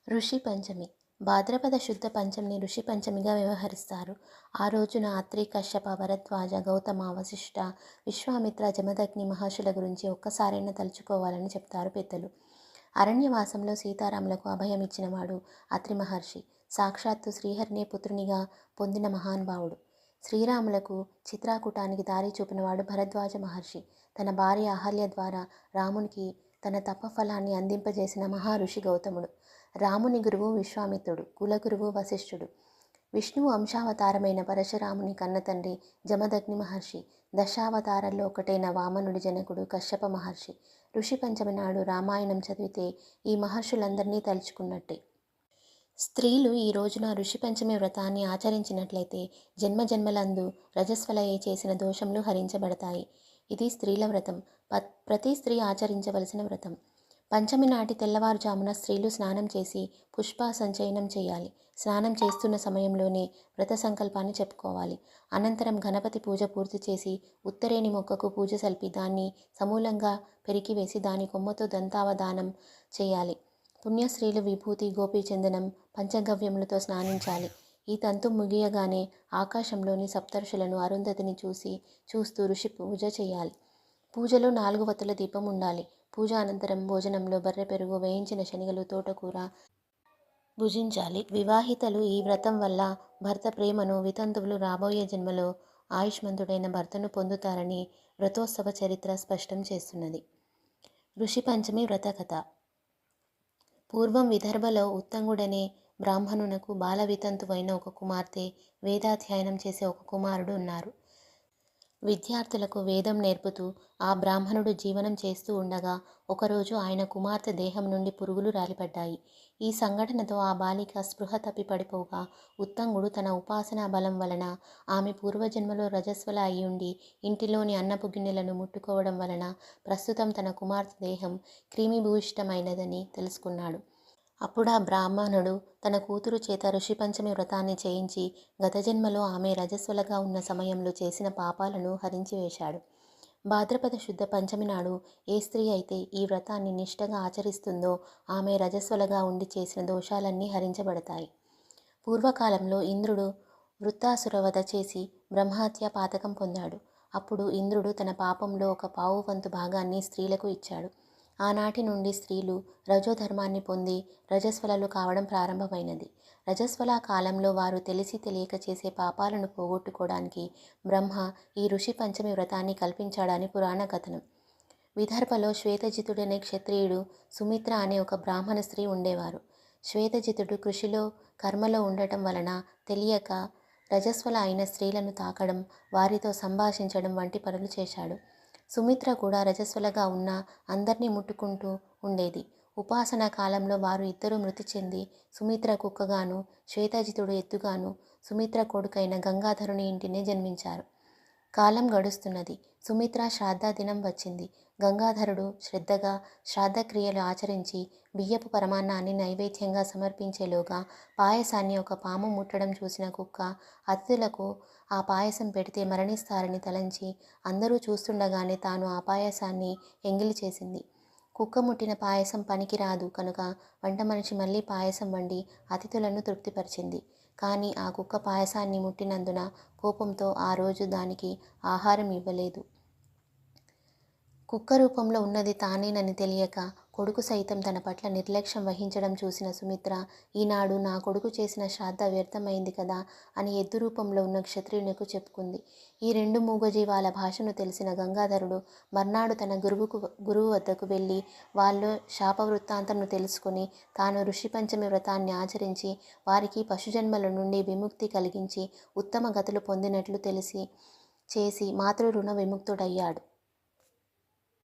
ఋషి పంచమి భాద్రపద శుద్ధ పంచమిని ఋషి పంచమిగా వ్యవహరిస్తారు. ఆ రోజున అత్రి, కశ్యప, భరద్వాజ, గౌతమ, వశిష్ఠ, విశ్వామిత్ర, జమదగ్ని మహర్షుల గురించి ఒక్కసారైనా తలుచుకోవాలని చెప్తారు పెద్దలు. అరణ్యవాసంలో సీతారాములకు అభయమిచ్చినవాడు అత్రి మహర్షి. సాక్షాత్తు శ్రీహరినే పుత్రునిగా పొందిన మహానుభావుడు. శ్రీరాములకు చిత్రాకూటానికి దారి చూపినవాడు భరద్వాజ మహర్షి. తన భార్య అహల్య ద్వారా రామునికి తన తపఫలాన్ని అందింపజేసిన మహర్షి గౌతముడు. రాముని గురువు విశ్వామిత్రుడు, కులగురువు వశిష్ఠుడు. విష్ణువు అంశావతారమైన పరశురాముని కన్నతండ్రి జమదగ్ని మహర్షి. దశావతారాల్లో ఒకటైన వామనుడి జనకుడు కశ్యప మహర్షి. ఋషి పంచమి నాడు రామాయణం చదివితే ఈ మహర్షులందరినీ తలుచుకున్నట్టే. స్త్రీలు ఈ రోజున ఋషి పంచమి వ్రతాన్ని ఆచరించినట్లయితే జన్మజన్మలందు రజస్వలయే చేసిన దోషములు హరించబడతాయి. ఇది స్త్రీల వ్రతం. ప్రతి స్త్రీ ఆచరించవలసిన వ్రతం. పంచమి నాటి తెల్లవారుజామున స్త్రీలు స్నానం చేసి పుష్ప సంచయనం చేయాలి. స్నానం చేస్తున్న సమయంలోనే వ్రత సంకల్పాన్ని చెప్పుకోవాలి. అనంతరం గణపతి పూజ పూర్తి చేసి ఉత్తరేణి మొక్కకు పూజ సల్పి దాన్ని సమూలంగా పెరికివేసి దాని కొమ్మతో దంతావధానం చేయాలి. పుణ్యస్త్రీలు విభూతి, గోపీచందనం, పంచగవ్యములతో స్నానించాలి. ఈ తంతు ముగియగానే ఆకాశంలోని సప్తర్షులను, అరుంధతిని చూస్తూ ఋషి పూజ చేయాలి. పూజలో 4 వత్తుల దీపం ఉండాలి. పూజ అనంతరం భోజనంలో బర్రె పెరుగు, వేయించిన శనగలు, తోటకూర భుజించాలి. వివాహితలు ఈ వ్రతం వల్ల భర్త ప్రేమను, వితంతువులు రాబోయే జన్మలో ఆయుష్మంతుడైన భర్తను పొందుతారని వ్రతోత్సవ చరిత్ర స్పష్టం చేస్తున్నది. ఋషి పంచమి వ్రత కథ. పూర్వం విదర్భలో ఉత్తంగుడనే బ్రాహ్మణునకు బాల వితంతువైన ఒక కుమార్తె, వేదాధ్యయనం చేసే ఒక కుమారుడు ఉన్నారు. విద్యార్థులకు వేదం నేర్పుతూ ఆ బ్రాహ్మణుడు జీవనం చేస్తూ ఉండగా ఒకరోజు ఆయన కుమార్తె దేహం నుండి పురుగులు రాలిపడ్డాయి. ఈ సంఘటనతో ఆ బాలిక స్పృహ తప్పి పడిపోగా ఉత్తంగుడు తన ఉపాసనా బలం వలన ఆమె పూర్వజన్మలో రజస్వల అయ్యుండి ఇంటిలోని అన్నపు గిన్నెలను ముట్టుకోవడం వలన ప్రస్తుతం తన కుమార్తె దేహం క్రిమిభూయిష్టమైనదని తెలుసుకున్నాడు. అప్పుడా బ్రాహ్మణుడు తన కూతురు చేత ఋషి పంచమి వ్రతాన్ని చేయించి గత జన్మలో ఆమె రజస్వలగా ఉన్న సమయంలో చేసిన పాపాలను హరించివేశాడు. భాద్రపద శుద్ధ పంచమి నాడు ఏ స్త్రీ అయితే ఈ వ్రతాన్ని నిష్ఠగా ఆచరిస్తుందో ఆమె రజస్వలగా ఉండి చేసిన దోషాలన్నీ హరించబడతాయి. పూర్వకాలంలో ఇంద్రుడు వృత్తాసురవధ చేసి బ్రహ్మహత్య పాతకం పొందాడు. అప్పుడు ఇంద్రుడు తన పాపంలో ఒక పావువంతు భాగాన్ని స్త్రీలకు ఇచ్చాడు. ఆనాటి నుండి స్త్రీలు రజోధర్మాన్ని పొంది రజస్వలలు కావడం ప్రారంభమైనది. రజస్వల కాలంలో వారు తెలిసి తెలియక చేసే పాపాలను పోగొట్టుకోవడానికి బ్రహ్మ ఈ ఋషి పంచమి వ్రతాన్ని కల్పించాడని పురాణ కథనం. విదర్భలో శ్వేతజితుడనే క్షత్రియుడు, సుమిత్ర అనే ఒక బ్రాహ్మణ స్త్రీ ఉండేవారు. శ్వేతజితుడు కృషిలో, కర్మలో ఉండటం వలన తెలియక రజస్వల అయిన స్త్రీలను తాకడం, వారితో సంభాషించడం వంటి పనులు చేశాడు. సుమిత్ర కూడా రజస్వలగా ఉన్న అందరినీ ముట్టుకుంటూ ఉండేది. ఉపాసనా కాలంలో వారు ఇద్దరూ మృతి చెంది సుమిత్ర కుక్కగాను, శ్వేతజితుడు ఎద్దుగాను సుమిత్ర కొడుకైన గంగాధరుని ఇంటినే జన్మించారు. కాలం గడుస్తున్నది. సుమిత్ర శ్రాద్ధ దినం వచ్చింది. గంగాధరుడు శ్రద్ధగా శ్రాద్ధక్రియలు ఆచరించి బియ్యపు పరమాన్నాన్ని నైవేద్యంగా సమర్పించేలోగా పాయసాన్ని ఒక పాము ముట్టడం చూసిన కుక్క అతిథులకు ఆ పాయసం పెడితే మరణిస్తారని తలంచి అందరూ చూస్తుండగానే తాను ఆ పాయసాన్ని ఎంగిలి చేసింది. కుక్క ముట్టిన పాయసం పనికిరాదు కనుక వంట మనిషి మళ్ళీ పాయసం వండి అతిథులను తృప్తిపరిచింది. కానీ ఆ కుక్క పాయసాన్ని ముట్టినందున కోపంతో ఆ రోజు దానికి ఆహారం ఇవ్వలేదు. కుక్క రూపంలో ఉన్నది తానేనని తెలియక కొడుకు సైతం తన పట్ల నిర్లక్ష్యం వహించడం చూసిన సుమిత్ర, ఈనాడు నా కొడుకు చేసిన శ్రాద్ధ వ్యర్థమైంది కదా అని ఎద్దు రూపంలో ఉన్న క్షత్రియునికి చెప్పుకుంది. ఈ 2 మూగజీవాల భాషను తెలిసిన గంగాధరుడు మర్నాడు తన గురువు వద్దకు వెళ్ళి వాళ్ళు శాపవృత్తాంతంను తెలుసుకొని తాను ఋషి పంచమి వ్రతాన్ని ఆచరించి వారికి పశుజన్మల నుండి విముక్తి కలిగించి ఉత్తమ గతులు పొందినట్లు చేసి మాతృ రుణ విముక్తుడయ్యాడు.